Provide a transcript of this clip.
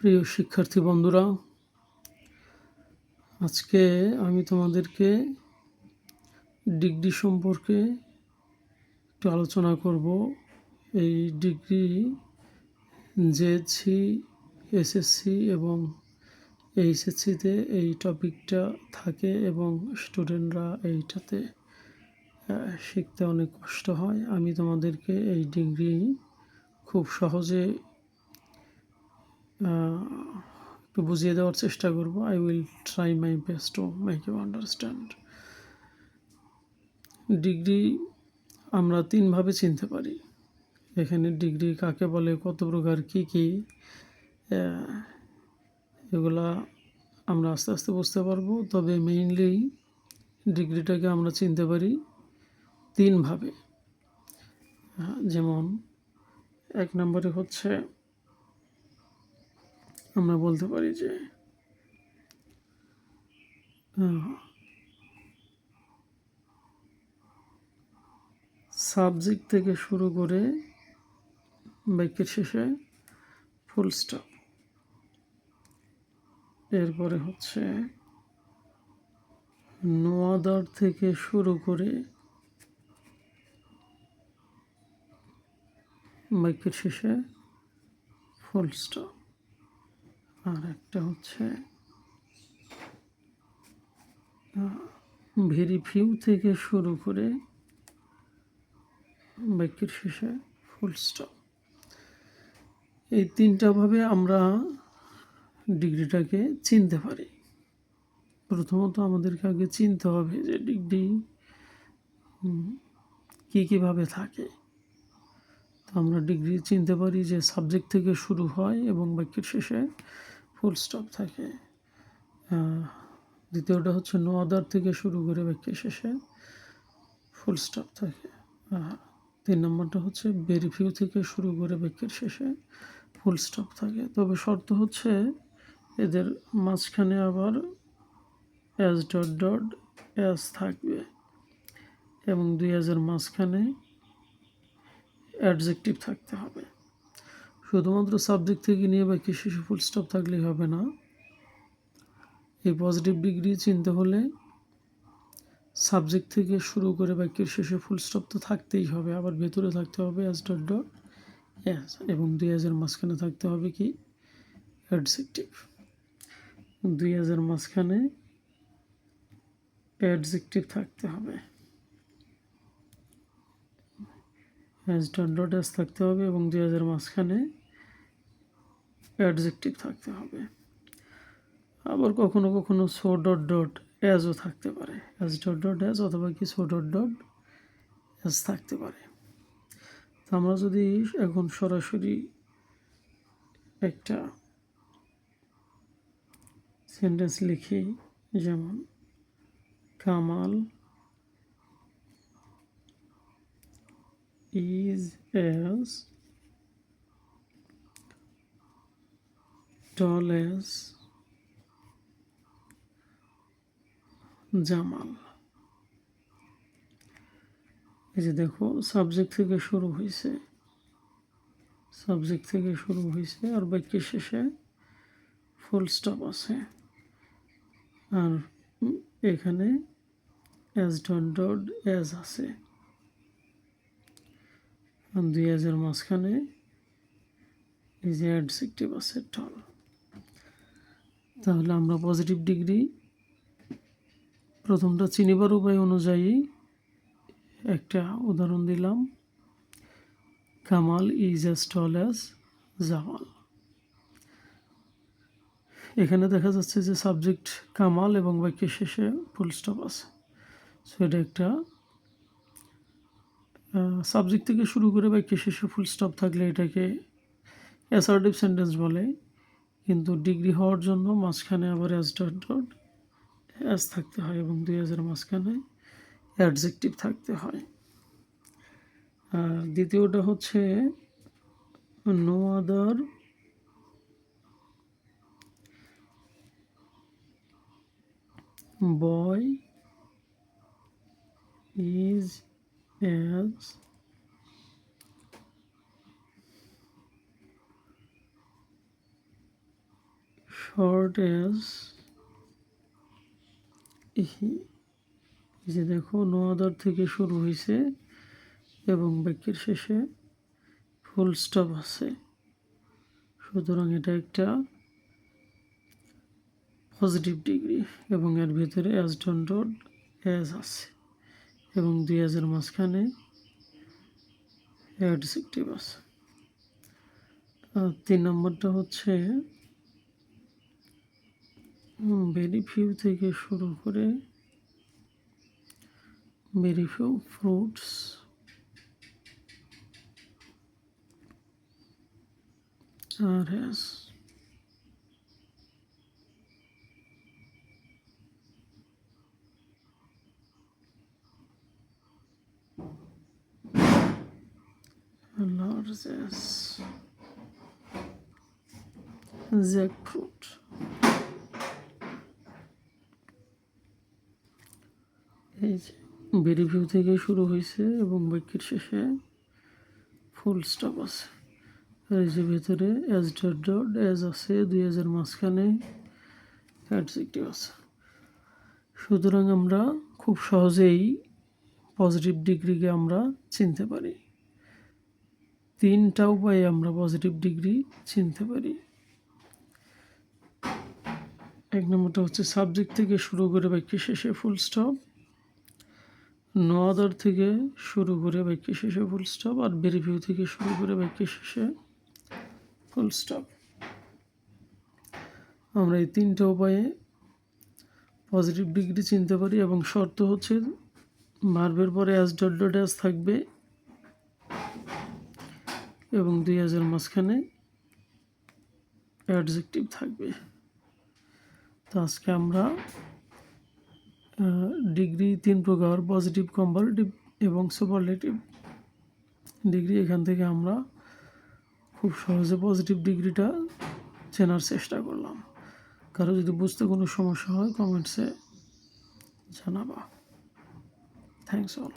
প্রিয় শিক্ষার্থী বন্ধুরা, আজকে আমি তোমাদেরকে ডিগ্রি সম্পর্কে একটু আলোচনা করব। এই ডিগ্রি জেএসসি, এসএসসি এবং এইচএসসিতে এই টপিকটা থাকে এবং স্টুডেন্টরা এইটাতে শিখতে অনেক কষ্ট হয়। আমি তোমাদেরকে এই ডিগ্রি খুব সহজে একটু বুঝিয়ে দেওয়ার চেষ্টা করব। I will try my best to make you understand. Degree আমরা তিনভাবে চিনতে পারি। এখানে ডিগ্রি কাকে বলে, কত প্রকার, কী কী, এগুলা আমরা আস্তে আস্তে বুঝতে পারবো। তবে মেইনলি ডিগ্রিটাকে আমরা চিনতে পারি তিনভাবে। যেমন এক নম্বরে হচ্ছে আমরা বলতে পারি যে সাবজেক্ট থেকে শুরু করে বাক্যের শেষে ফুল স্টপ। এরপরে হচ্ছে নো আদার থেকে শুরু করে বাক্যের শেষে ফুল স্টপ। আর একটা হচ্ছে ভেরি ফিউ থেকে শুরু করে বাক্যের শেষে ফুল স্টপ। এই তিনটাভাবে আমরা ডিগ্রিটাকে চিনতে পারি। প্রথমত আমাদেরকে আগে চিনতে হবে যে ডিগ্রি কীভাবে থাকে। তো আমরা ডিগ্রি চিনতে পারি যে সাবজেক্ট থেকে শুরু হয় এবং বাক্যের শেষে ফুল স্টপ থাকে। দ্বিতীয়টা হচ্ছে নো আদার থেকে শুরু করে বাক্যের শেষে ফুল স্টপ থাকে। তিন নম্বরটা হচ্ছে ভেরি ফিউ থেকে শুরু করে বাক্যের শেষে ফুল স্টপ থাকে। তবে শর্ত হচ্ছে এদের মাঝখানে আবার অ্যাজ ডট ডট অ্যাজ থাকবে এবং দুই হাজার মাঝখানে অ্যাডজেক্টিভ থাকতে হবে। শুধুমাত্র সাবজেক্ট থেকে নিয়ে বাক্যের শেষে ফুল স্টপ থাকলেই হবে না। এই পজিটিভ ডিগ্রি চিনতে হলে সাবজেক্ট থেকে শুরু করে বাক্যের শেষে ফুল স্টপ তো থাকতেই হবে, আবার ভেতরে থাকতে হবে অ্যাজ ডট ডট অ্যাজ, এবং 2000 মাঝখানে থাকতে হবে কি অ্যাডজেক্টিভ। 2000 মাঝখানে অ্যাডজেক্টিভ থাকতে হবে, অ্যাজ ডট ডট অ্যাজ থাকতে হবে এবং 2000 মাঝখানে অ্যাডজেক্টিভ থাকতে হবে। আবার কখনো কখনো সো ডট ডট অ্যাজও থাকতে পারে, অ্যাজ ডট ডট অ্যাজ অথবা কি সো ডট ডট অ্যাজ থাকতে পারে। তো আমরা যদি এখন সরাসরি একটা সেন্টেন্স লিখি, যেমন Kamal is as tall as Jamal. এই যে দেখো, সাবজেক্ট থেকে শুরু হয়েছে, আর বাক্যের শেষে ফুল স্টপ আছে, আর এখানে অ্যাজ ডট ডট অ্যাজ আছে, আর 2000 মাঝখানে এই যে অ্যাডজেক্টিভ আছে টল। তাহলে আমরা পজিটিভ ডিগ্রি প্রথমটা চিনিবার উপায় অনুযায়ী একটা উদাহরণ দিলাম, Kamal is as tall as Jamal. এখানে দেখা যাচ্ছে যে সাবজেক্ট কামাল এবং বাক্যের শেষে ফুল স্টপ আছে। সো এটা একটা সাবজেক্ট থেকে শুরু করে বাক্যের শেষে ফুল স্টপ থাকলে এটাকে অ্যাসার্টিভ সেন্টেন্স বলে, কিন্তু ডিগ্রি হওয়ার জন্য মাঝখানে আবার অ্যাজ ডট ডট অ্যাজ থাকতে হয় এবং 2000 মাঝখানে অ্যাডজেক্টিভ থাকতে হয়। দ্বিতীয়টা হচ্ছে no other boy is as short as এই যে দেখো নো আদার থেকে শুরু হয়েছে এবং বাক্যের শেষে ফুল স্টপ আছে, সুতরাং এটা একটা পজিটিভ ডিগ্রি এবং এর ভিতরে অ্যাজ ডন ডট অ্যাজ আছে এবং দুই অ্যাজের মাঝখানে অ্যাডজেক্টিভ আছে। আর 3 নম্বরটা হচ্ছে ভেরি ফিউ থেকে শুরু করে very few fruits are as large as jackfruit। এই যে ভেরি ফিউ থেকে শুরু হয়েছে এবং বাক্যের শেষে ফুল স্টপ আছে। এই যে ভেতরে অ্যাজ ডট ডট অ্যাজ আছে, দুই অ্যাজের মাঝখানে অ্যাডজেক্টিভ আছে। সুতরাং আমরা খুব সহজেই পজিটিভ ডিগ্রিকে আমরা চিনতে পারি। 3টা উপায়ে আমরা পজিটিভ ডিগ্রি চিনতে পারি। 1 নম্বরটা হচ্ছে সাবজেক্ট থেকে শুরু করে বাক্যের শেষে ফুল স্টপ, নো আদার থেকে শুরু করে বাক্যের শেষে full stop, are very few থেকে শুরু করে বাক্যের শেষে ফুল স্টপ। আমরা এই 3টা উপায়ে পজিটিভ ডিগ্রি চিনতে পারি এবং শর্ত হচ্ছে ভার্বের পরে অ্যাজ ডট ডট অ্যাজ থাকবে এবং দুই অ্যাজের মাঝখানে অ্যাডজেক্টিভ থাকবে। তো আজকে আমরা ডিগ্রি 3 প্রকার, পজিটিভ, কম্পারেটিভ এবং সুপারলেটিভ ডিগ্রি, এখান থেকে আমরা খুব সহজে পজিটিভ ডিগ্রিটা চেনার চেষ্টা করলাম। কারো যদি বুঝতে কোনো সমস্যা হয় কমেন্টসে জানাবা। Thanks all.